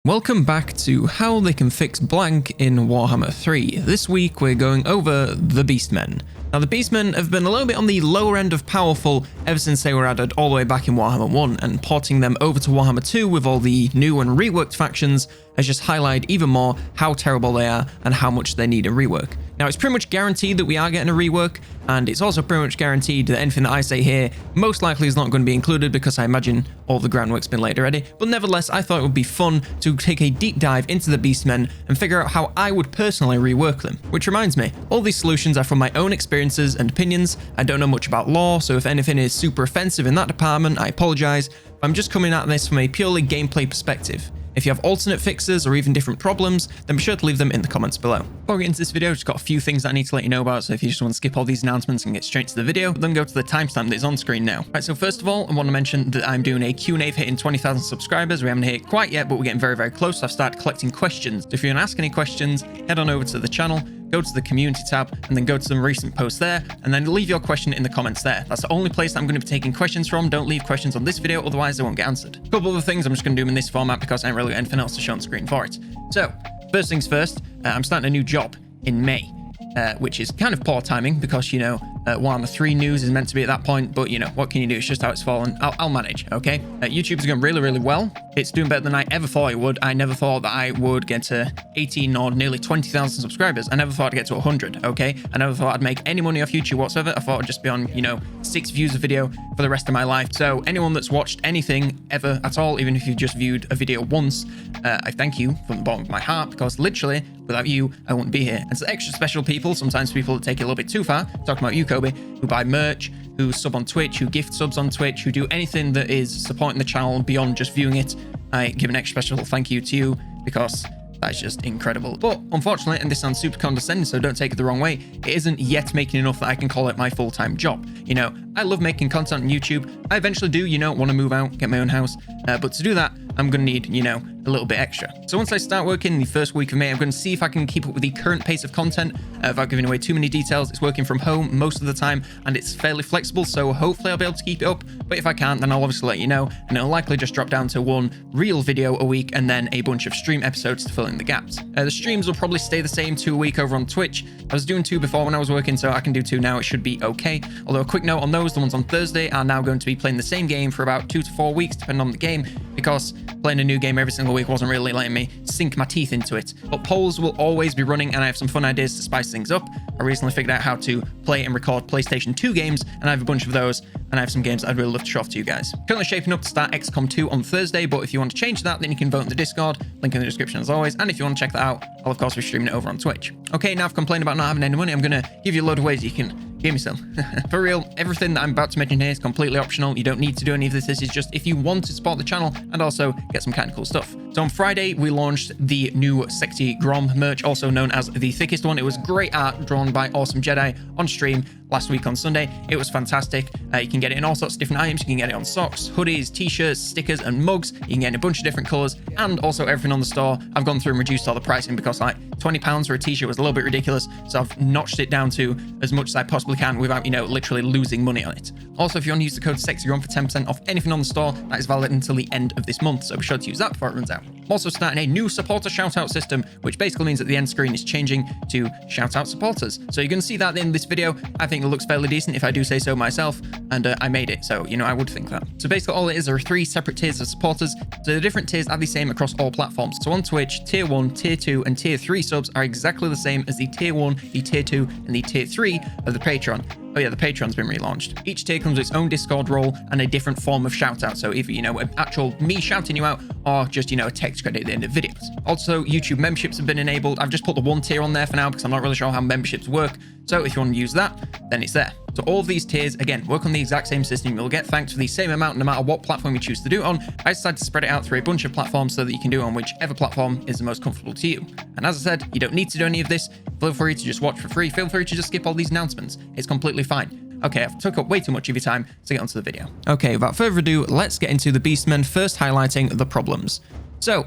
Welcome back to how they can fix blank in Warhammer 3. This week we're going over the Beastmen. Now the Beastmen have been a little bit on the lower end of powerful ever since they were added all the way back in Warhammer 1, and porting them over to Warhammer 2 with all the new and reworked factions has just highlighted even more how terrible they are and how much they need a rework. Now it's pretty much guaranteed that we are getting a rework, and it's also pretty much guaranteed that anything that I say here most likely is not going to be included because I imagine all the groundwork's been laid already. But nevertheless, I thought it would be fun to take a deep dive into the Beastmen and figure out how I would personally rework them. Which reminds me, all these solutions are from my own experiences and opinions. I don't know much about lore, so if anything is super offensive in that department, I apologize. I'm just coming at this from a purely gameplay perspective. If you have alternate fixes or even different problems, then be sure to leave them in the comments below. Before we get into this video, I've just got a few things that I need to let you know about, so if you just want to skip all these announcements and get straight to the video, then go to the timestamp that is on screen now. Right, so first of all, I want to mention that I'm doing a Q&A for hitting 20,000 subscribers. We haven't hit it quite yet, but we're getting very, very close. I've started collecting questions. So if you want to ask any questions, head on over to the channel, go to the community tab, and then go to some recent posts there, and then leave your question in the comments there. That's the only place that I'm going to be taking questions from. Don't leave questions on this video, otherwise they won't get answered. A couple of other things I'm just going to do them in this format because I ain't really got anything else to show on screen for it. So, first things first, I'm starting a new job in May, which is kind of poor timing because, you know, Warhammer 3 news is meant to be at that point, but, you know, what can you do? It's just how it's fallen. I'll manage, okay? YouTube's going really, really well. It's doing better than I ever thought it would. I never thought that I would get to 18 or nearly 20,000 subscribers. I never thought I'd get to 100, okay? I never thought I'd make any money off YouTube whatsoever. I thought I'd just be on, you know, 6 views a video for the rest of my life. So anyone that's watched anything ever at all, even if you've just viewed a video once, I thank you from the bottom of my heart, because literally without you, I wouldn't be here. And so extra special people, sometimes people that take it a little bit too far, talking about you, Kobe, who buy merch, who sub on Twitch, who gift subs on Twitch, who do anything that is supporting the channel beyond just viewing it. I give an extra special thank you to you because that's just incredible. But unfortunately, and this sounds super condescending, so don't take it the wrong way, it isn't yet making enough that I can call it my full-time job. You know, I love making content on YouTube. I eventually do, you know, want to move out, get my own house. But to do that, I'm going to need, you know, a little bit extra. So once I start working in the first week of May, I'm going to see if I can keep up with the current pace of content without giving away too many details. It's working from home most of the time, and it's fairly flexible, so hopefully I'll be able to keep it up. But if I can't, then I'll obviously let you know, and it'll likely just drop down to one real video a week and then a bunch of stream episodes to fill in the gaps. The streams will probably stay the same 2 a week over on Twitch. I was doing 2 before when I was working, so I can do 2 now. It should be okay. Although a quick note on those, the ones on Thursday are now going to be playing the same game for about 2 to 4 weeks, depending on the game, because playing a new game every single week wasn't really letting me sink my teeth into it. But polls will always be running, and I have some fun ideas to spice things up. I recently figured out how to play and record PlayStation 2 games, and I have a bunch of those, and I have some games that I'd really love to show off to you guys. Currently shaping up to start XCOM 2 on Thursday, but if you want to change that, then you can vote in the Discord, link in the description as always, and if you want to check that out, I'll of course be streaming it over on Twitch. Okay, now I've complained about not having any money, I'm going to give you a load of ways you can give me some. For real, everything that I'm about to mention here is completely optional. You don't need to do any of this. This is just if you want to support the channel and also get some kind of cool stuff. So on Friday, we launched the new Sexy Grom merch, also known as the thickest one. It was great art drawn by Awesome Jedi on stream last week on Sunday. It was fantastic. You can get it in all sorts of different items. You can get it on socks, hoodies, t-shirts, stickers, and mugs. You can get it in a bunch of different colors, and also everything on the store. I've gone through and reduced all the pricing because like £20 for a t-shirt was a little bit ridiculous, so I've notched it down to as much as I possibly can without, you know, literally losing money on it. Also, if you want to use the code SEXYGROM for 10% off anything on the store, that is valid until the end of this month, so be sure to use that before it runs out. I'm also starting a new supporter shoutout system, which basically means that the end screen is changing to shoutout supporters. So you're going to see that in this video. I think it looks fairly decent if I do say so myself, and I made it, so, you know, I would think that. So basically all it is are 3 separate tiers of supporters. So the different tiers are the same across all platforms. So on Twitch, tier 1, tier 2, and tier 3 subs are exactly the same as the tier 1, the tier 2, and the tier 3 of the Patreon. Oh yeah, the Patreon's been relaunched. Each tier comes with its own Discord role and a different form of shout out. So either, you know, an actual me shouting you out or just, you know, a text credit at the end of videos. Also, YouTube memberships have been enabled. I've just put the 1 tier on there for now because I'm not really sure how memberships work. So if you want to use that, then it's there. So all of these tiers, again, work on the exact same system. You'll get thanked for the same amount no matter what platform you choose to do it on. I decided to spread it out through a bunch of platforms so that you can do it on whichever platform is the most comfortable to you. And as I said, you don't need to do any of this. Feel free to just watch for free. Feel free to just skip all these announcements. It's completely fine. Okay, I've took up way too much of your time, so get onto the video. Okay, without further ado, let's get into the Beastmen, first highlighting the problems. So,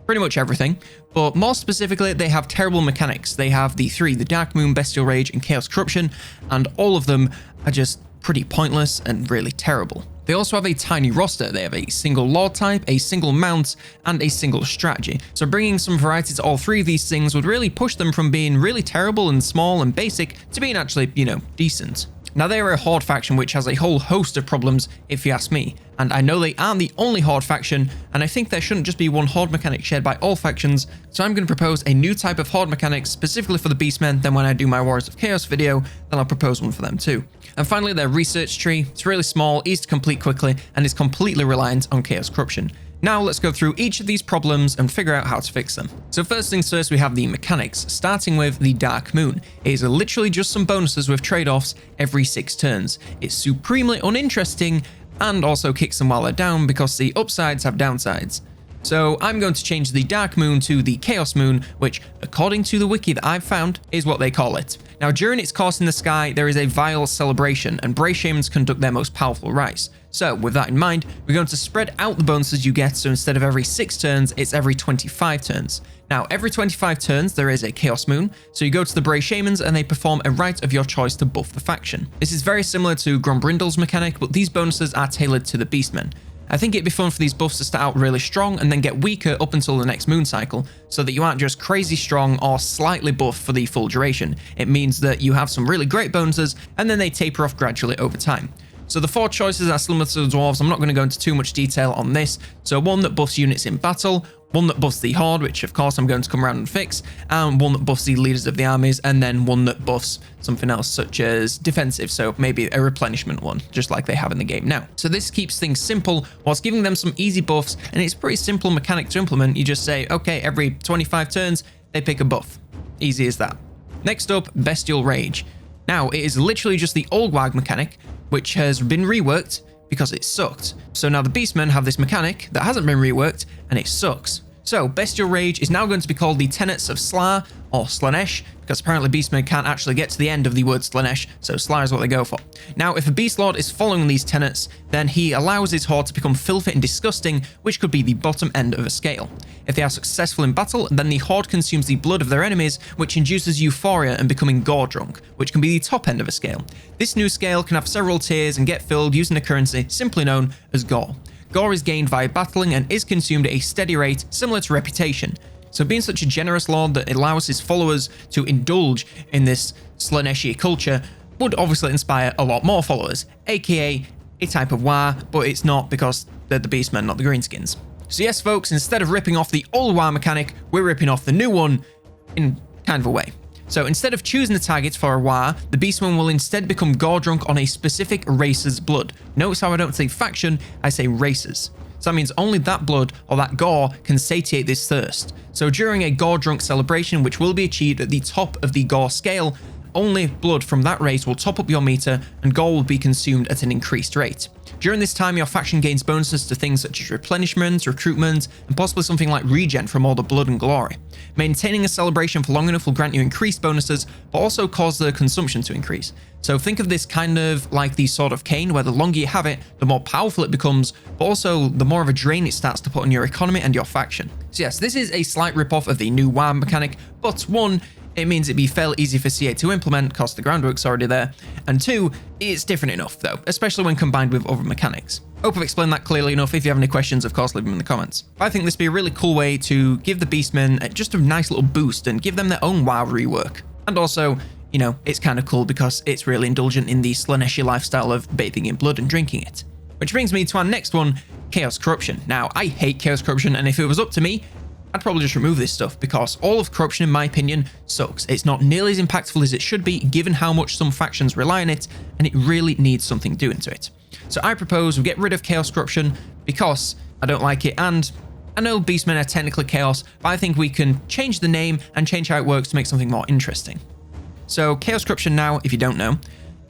pretty much everything, but more specifically, they have terrible mechanics. They have the 3, the Dark Moon, Vestil Rage, and Chaos Corruption, and all of them are just pretty pointless and really terrible. They also have a tiny roster. They have a single lord type, a single mount, and a single strategy. So bringing some variety to all three of these things would really push them from being really terrible and small and basic to being actually, decent. Now, they are a Horde faction which has a whole host of problems, if you ask me. And I know they aren't the only Horde faction, and I think there shouldn't just be one Horde mechanic shared by all factions, so I'm going to propose a new type of Horde mechanic specifically for the Beastmen. Then when I do my Warriors of Chaos video, then I'll propose one for them too. And finally, their research tree. It's really small, easy to complete quickly, and is completely reliant on Chaos Corruption. Now let's go through each of these problems and figure out how to fix them. So first things first, we have the mechanics, starting with the Dark Moon. It is literally just some bonuses with trade-offs every 6 turns. It's supremely uninteresting and also kicks them while they're down because the upsides have downsides. So I'm going to change the Dark Moon to the Chaos Moon, which, according to the wiki that I've found, is what they call it. Now, during its course in the sky, there is a vile celebration, and Brave Shamans conduct their most powerful rites. So, with that in mind, we're going to spread out the bonuses you get, so instead of every 6 turns, it's every 25 turns. Now, every 25 turns, there is a Chaos Moon, so you go to the Brave Shamans and they perform a rite of your choice to buff the faction. This is very similar to Grombrindal's mechanic, but these bonuses are tailored to the Beastmen. I think it'd be fun for these buffs to start out really strong and then get weaker up until the next moon cycle, so that you aren't just crazy strong or slightly buff for the full duration. It means that you have some really great bonuses and then they taper off gradually over time. So the 4 choices are similar to the Dwarves. I'm not going to go into too much detail on this. So one that buffs units in battle, one that buffs the Horde, which of course I'm going to come around and fix, and one that buffs the leaders of the armies, and then one that buffs something else such as defensive, so maybe a replenishment one, just like they have in the game now. So this keeps things simple whilst giving them some easy buffs, and it's a pretty simple mechanic to implement. You just say, okay, every 25 turns, they pick a buff. Easy as that. Next up, Vestil Rage. Now, it is literally just the old WAG mechanic, which has been reworked because it sucked. So now the Beastmen have this mechanic that hasn't been reworked, and it sucks. So, Vestil Rage is now going to be called the Tenets of Sla, or Slaanesh, because apparently Beastmen can't actually get to the end of the word Slaanesh, so Sla is what they go for. Now, if a Beast Lord is following these tenets, then he allows his horde to become filthy and disgusting, which could be the bottom end of a scale. If they are successful in battle, then the horde consumes the blood of their enemies, which induces euphoria and becoming gore drunk, which can be the top end of a scale. This new scale can have several tiers and get filled using a currency simply known as gore. Gore is gained via battling and is consumed at a steady rate, similar to reputation. So being such a generous lord that allows his followers to indulge in this Slaaneshi culture would obviously inspire a lot more followers, aka a type of WoW, but it's not because they're the Beastmen, not the Greenskins. So yes folks, instead of ripping off the old WoW mechanic, we're ripping off the new one in kind of a way. So instead of choosing a target for a WoW, the Beastmen will instead become gore drunk on a specific race's blood. Notice how I don't say faction, I say races. So that means only that blood or that gore can satiate this thirst. So during a gore drunk celebration, which will be achieved at the top of the gore scale, only blood from that race will top up your meter and gore will be consumed at an increased rate. During this time, your faction gains bonuses to things such as replenishment, recruitment, and possibly something like regen from all the blood and glory. Maintaining a celebration for long enough will grant you increased bonuses, but also cause the consumption to increase. So think of this kind of like the Sword of Cain, where the longer you have it, the more powerful it becomes, but also the more of a drain it starts to put on your economy and your faction. So yes, this is a slight rip-off of the new WoW mechanic, but one, it means it'd be fairly easy for CA to implement because the groundwork's already there, and 2, it's different enough though, especially when combined with other mechanics. Hope I've explained that clearly enough. If you have any questions, of course, leave them in the comments. But I think this would be a really cool way to give the Beastmen just a nice little boost and give them their own WoW rework. And also, you know, it's kind of cool because it's really indulgent in the Slaaneshi lifestyle of bathing in blood and drinking it. Which brings me to our next one, Chaos Corruption. Now, I hate Chaos Corruption, and if it was up to me, I'd probably just remove this stuff because all of corruption, in my opinion, sucks. It's not nearly as impactful as it should be, given how much some factions rely on it, and it really needs something doing to it. So I propose we get rid of Chaos Corruption because I don't like it, and I know Beastmen are technically Chaos, but I think we can change the name and change how it works to make something more interesting. So Chaos Corruption now, if you don't know,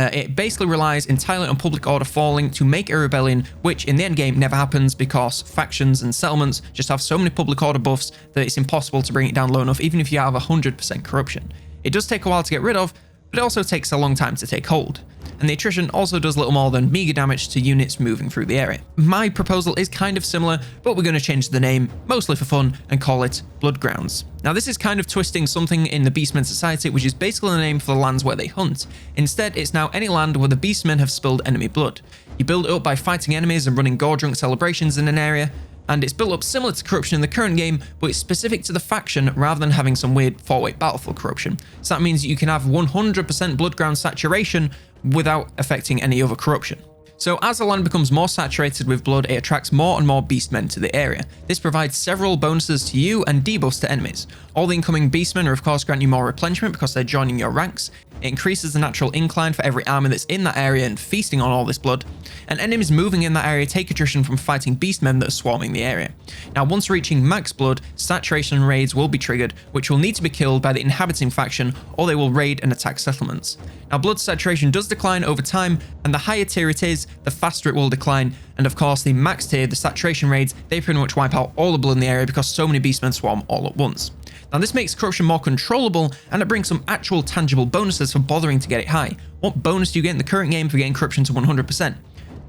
it basically relies entirely on public order falling to make a rebellion, which in the end game never happens because factions and settlements just have so many public order buffs that it's impossible to bring it down low enough, even if you have 100% corruption. It does take a while to get rid of, but it also takes a long time to take hold. And the attrition also does little more than meager damage to units moving through the area. My proposal is kind of similar, but we're going to change the name, mostly for fun, and call it Bloodgrounds. Now this is kind of twisting something in the Beastmen society, which is basically the name for the lands where they hunt. Instead, it's now any land where the Beastmen have spilled enemy blood. You build it up by fighting enemies and running gore drunk celebrations in an area, and it's built up similar to corruption in the current game, but it's specific to the faction rather than having some weird 4-way battlefield corruption. So that means you can have 100% bloodground saturation without affecting any other corruption. So as the land becomes more saturated with blood, it attracts more and more beastmen to the area. This provides several bonuses to you and debuffs to enemies. All the incoming beastmen are of course grant you more replenishment because they're joining your ranks. It increases the natural incline for every army that's in that area and feasting on all this blood. And enemies moving in that area take attrition from fighting beastmen that are swarming the area. Now once reaching max blood, saturation raids will be triggered, which will need to be killed by the inhabiting faction or they will raid and attack settlements. Now blood saturation does decline over time, and the higher tier it is, the faster it will decline. And of course the max tier, the saturation raids, they pretty much wipe out all the blood in the area because so many beastmen swarm all at once. Now this makes corruption more controllable, and it brings some actual tangible bonuses for bothering to get it high. What bonus do you get in the current game for getting corruption to 100%?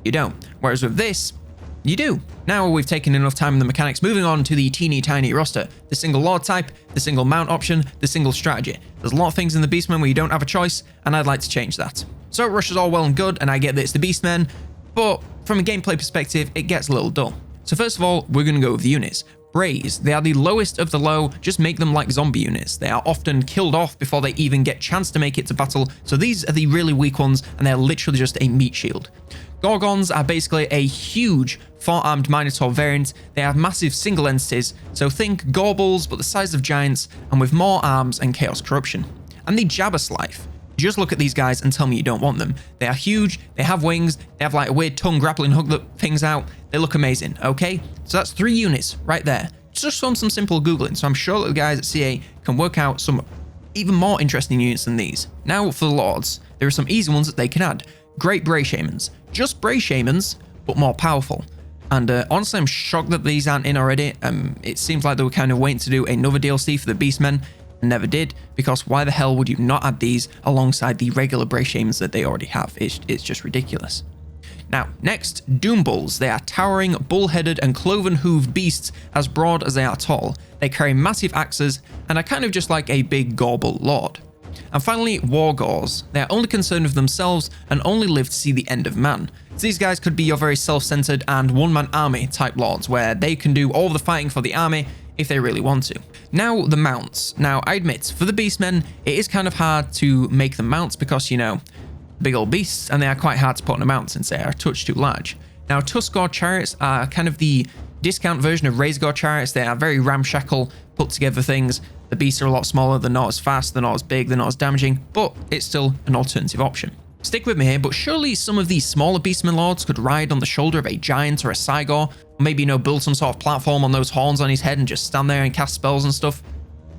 You don't. Whereas with this, you do. Now we've taken enough time in the mechanics, moving on to the teeny tiny roster. The single lord type, the single mount option, the single strategy. There's a lot of things in the Beastmen where you don't have a choice, and I'd like to change that. So rush is all well and good, and I get that it's the Beastmen, but from a gameplay perspective, it gets a little dull. So first of all, we're going to go with the units. Brays, they are the lowest of the low, just make them like zombie units. They are often killed off before they even get chance to make it to battle, so these are the really weak ones, and they're literally just a meat shield. Gorgons are basically a huge 4-armed Minotaur variant. They have massive single entities, so think Gorbles but the size of giants and with more arms and chaos corruption. And the Jabberslife. Just look at these guys and tell me you don't want them. They are huge, they have wings, they have like a weird tongue grappling hook that things out. They look amazing, okay? So that's 3 units right there. Just from some simple Googling, so I'm sure that the guys at CA can work out some even more interesting units than these. Now for the Lords, there are some easy ones that they can add. Great Bray Shamans. Just Bray Shamans, but more powerful. And honestly, I'm shocked that these aren't in already. It seems like they were kind of waiting to do another DLC for the Beastmen, and never did, because why the hell would you not add these alongside the regular Bray Shamans that they already have? It's just ridiculous. Now, next, Doom Bulls. They are towering, bull-headed and cloven-hooved beasts as broad as they are tall. They carry massive axes and are kind of just like a big Gorble lord. And finally, Wargors. They are only concerned with themselves and only live to see the end of man. So these guys could be your very self-centered and one-man army type lords, where they can do all the fighting for the army if they really want to. Now, the mounts. Now, I admit, for the Beastmen, it is kind of hard to make them mounts because, you know, big old beasts, and they are quite hard to put on a mount since they are a touch too large. Now, Tuskgore chariots are kind of the discount version of Razorgore chariots. They are very ramshackle, put together things. The beasts are a lot smaller, they're not as fast, they're not as big, they're not as damaging, but it's still an alternative option. Stick with me here, but surely some of these smaller Beastmen lords could ride on the shoulder of a giant or a Cygor, or maybe, you know, build some sort of platform on those horns on his head and just stand there and cast spells and stuff.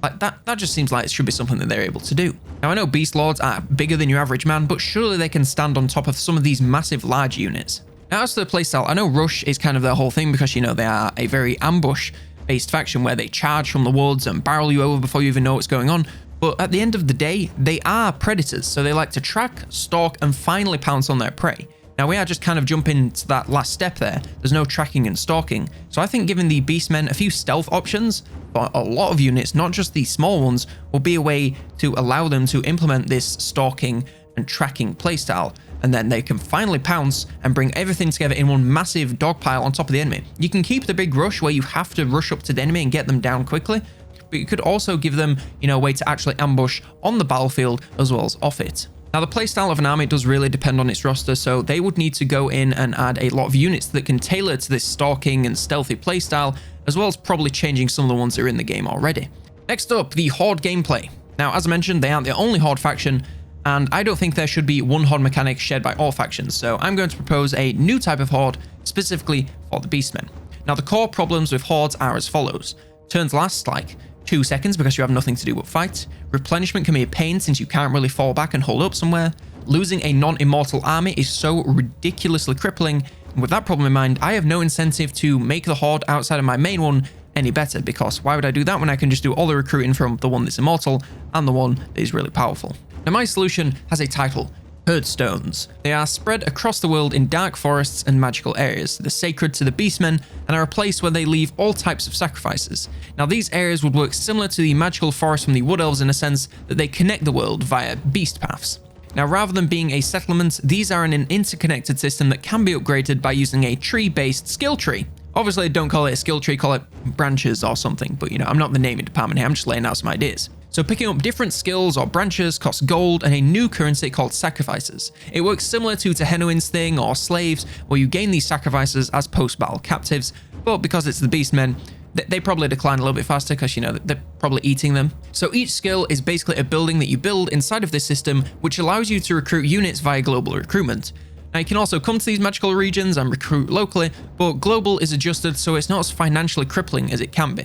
Like that just seems like it should be something that they're able to do. Now, I know Beast Lords are bigger than your average man, but surely they can stand on top of some of these massive large units. Now, as to the playstyle, I know Rush is kind of their whole thing because, you know, they are a very ambush-based faction where they charge from the woods and barrel you over before you even know what's going on. But at the end of the day, they are predators, so they like to track, stalk, and finally pounce on their prey. Now, we are just kind of jumping to that last step there. There's no tracking and stalking. So I think giving the Beastmen a few stealth options for a lot of units, not just the small ones, will be a way to allow them to implement this stalking and tracking playstyle. And then they can finally pounce and bring everything together in one massive dogpile on top of the enemy. You can keep the big rush where you have to rush up to the enemy and get them down quickly, but you could also give them, you know, a way to actually ambush on the battlefield as well as off it. Now, the playstyle of an army does really depend on its roster, so they would need to go in and add a lot of units that can tailor to this stalking and stealthy playstyle, as well as probably changing some of the ones that are in the game already. Next up, the Horde gameplay. Now, as I mentioned, they aren't the only Horde faction, and I don't think there should be one Horde mechanic shared by all factions, so I'm going to propose a new type of Horde specifically for the Beastmen. Now, the core problems with Hordes are as follows. Turns last like 2 seconds because you have nothing to do but fight. Replenishment can be a pain since you can't really fall back and hold up somewhere. Losing a non-immortal army is so ridiculously crippling, and with that problem in mind, I have no incentive to make the Horde outside of my main one any better, because why would I do that when I can just do all the recruiting from the one that's immortal and the one that is really powerful? Now, my solution has a title: Herd Stones. They are spread across the world in dark forests and magical areas. They're sacred to the Beastmen and are a place where they leave all types of sacrifices. Now, these areas would work similar to the magical forest from the Wood Elves in a sense that they connect the world via beast paths. Now, rather than being a settlement, these are in an interconnected system that can be upgraded by using a tree-based skill tree. Obviously, don't call it a skill tree, call it branches or something, but I'm not the naming department here, I'm just laying out some ideas. So picking up different skills or branches costs gold and a new currency called sacrifices. It works similar to Tehenuin's thing or slaves, where you gain these sacrifices as post-battle captives, but because it's the Beastmen, they probably decline a little bit faster because, they're probably eating them. So each skill is basically a building that you build inside of this system, which allows you to recruit units via global recruitment. Now, you can also come to these magical regions and recruit locally, but global is adjusted so it's not as financially crippling as it can be.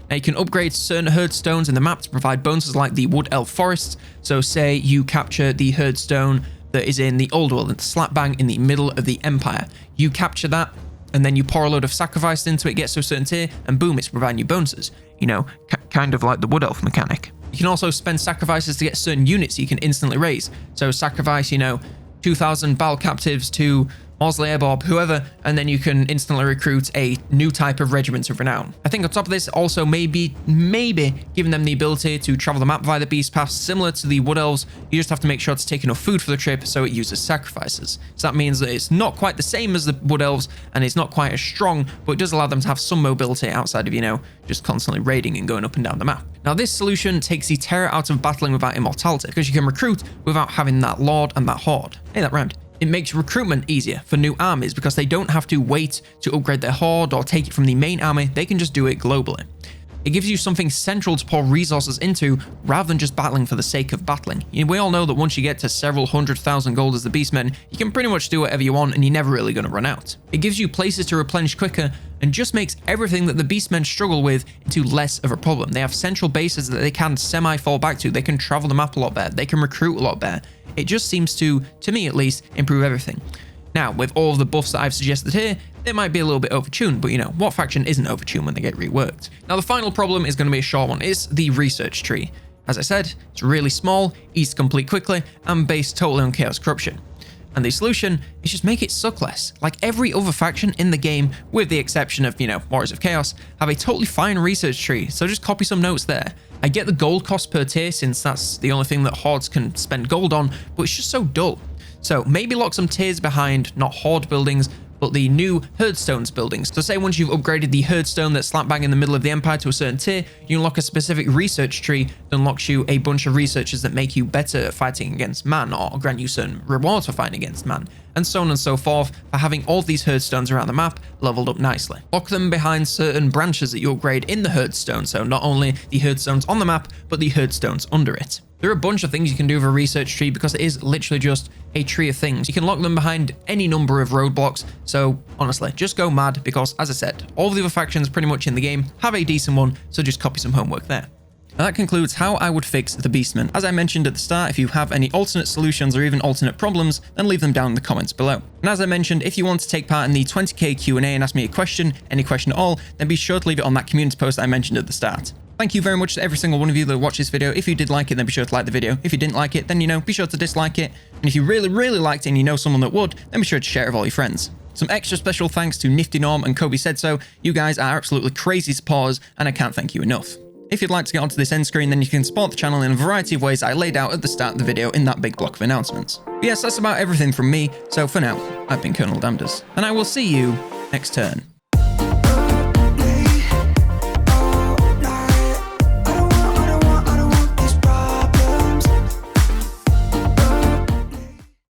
Now, you can upgrade certain herd stones in the map to provide bonuses like the Wood Elf Forests. So say you capture the herd stone that is in the Old World, slap bang in the middle of the Empire. You capture that, and then you pour a load of sacrifice into it, gets to a certain tier, and boom, it's providing you bonuses. Kind of like the Wood Elf mechanic. You can also spend sacrifices to get certain units you can instantly raise. So sacrifice, 2,000 battle captives to Mosley, Bob, whoever, and then you can instantly recruit a new type of regiment of renown. I think on top of this, also maybe giving them the ability to travel the map via the Beast Pass, similar to the Wood Elves. You just have to make sure to take enough food for the trip so it uses sacrifices. So that means that it's not quite the same as the Wood Elves, and it's not quite as strong, but it does allow them to have some mobility outside of, just constantly raiding and going up and down the map. Now, this solution takes the terror out of battling without immortality, because you can recruit without having that Lord and that Horde. Hey, that rhymed. It makes recruitment easier for new armies because they don't have to wait to upgrade their Horde or take it from the main army, they can just do it globally. It gives you something central to pour resources into rather than just battling for the sake of battling. We all know that once you get to several 100,000 gold as the Beastmen, you can pretty much do whatever you want and you're never really going to run out. It gives you places to replenish quicker and just makes everything that the Beastmen struggle with into less of a problem. They have central bases that they can semi-fall back to, they can travel the map a lot better, they can recruit a lot better. It just seems to me at least, improve everything. Now, with all of the buffs that I've suggested here, they might be a little bit overtuned, but what faction isn't overtuned when they get reworked? Now, the final problem is going to be a short one. It's the research tree. As I said, it's really small, easy to complete quickly, and based totally on chaos corruption. And the solution is just make it suck less. Like every other faction in the game, with the exception of, Warriors of Chaos, have a totally fine research tree, so just copy some notes there. I get the gold cost per tier since that's the only thing that Hordes can spend gold on, but it's just so dull. So maybe lock some tiers behind, not Horde buildings, but the new Herdstones buildings. So say once you've upgraded the Herdstone that's slap bang in the middle of the Empire to a certain tier, you unlock a specific research tree that unlocks you a bunch of researches that make you better at fighting against man or grant you certain rewards for fighting against man, and so on and so forth, for having all these Herdstones around the map leveled up nicely. Lock them behind certain branches that you upgrade in the Herdstone, so not only the Herdstones on the map, but the Herdstones under it. There are a bunch of things you can do with a research tree because it is literally just a tree of things. You can lock them behind any number of roadblocks, so honestly, just go mad because, as I said, all the other factions pretty much in the game have a decent one, so just copy some homework there. And that concludes how I would fix the Beastmen. As I mentioned at the start, if you have any alternate solutions or even alternate problems, then leave them down in the comments below. And as I mentioned, if you want to take part in the 20k Q&A and ask me a question, any question at all, then be sure to leave it on that community post I mentioned at the start. Thank you very much to every single one of you that watched this video. If you did like it, then be sure to like the video. If you didn't like it, then, be sure to dislike it. And if you really, really liked it and you know someone that would, then be sure to share it with all your friends. Some extra special thanks to Nifty Norm and Kobe Said So. You guys are absolutely crazy supporters, and I can't thank you enough. If you'd like to get onto this end screen, then you can support the channel in a variety of ways I laid out at the start of the video in that big block of announcements. But yes, that's about everything from me, so for now, I've been COLONELDAMNEDERS, and I will see you next turn.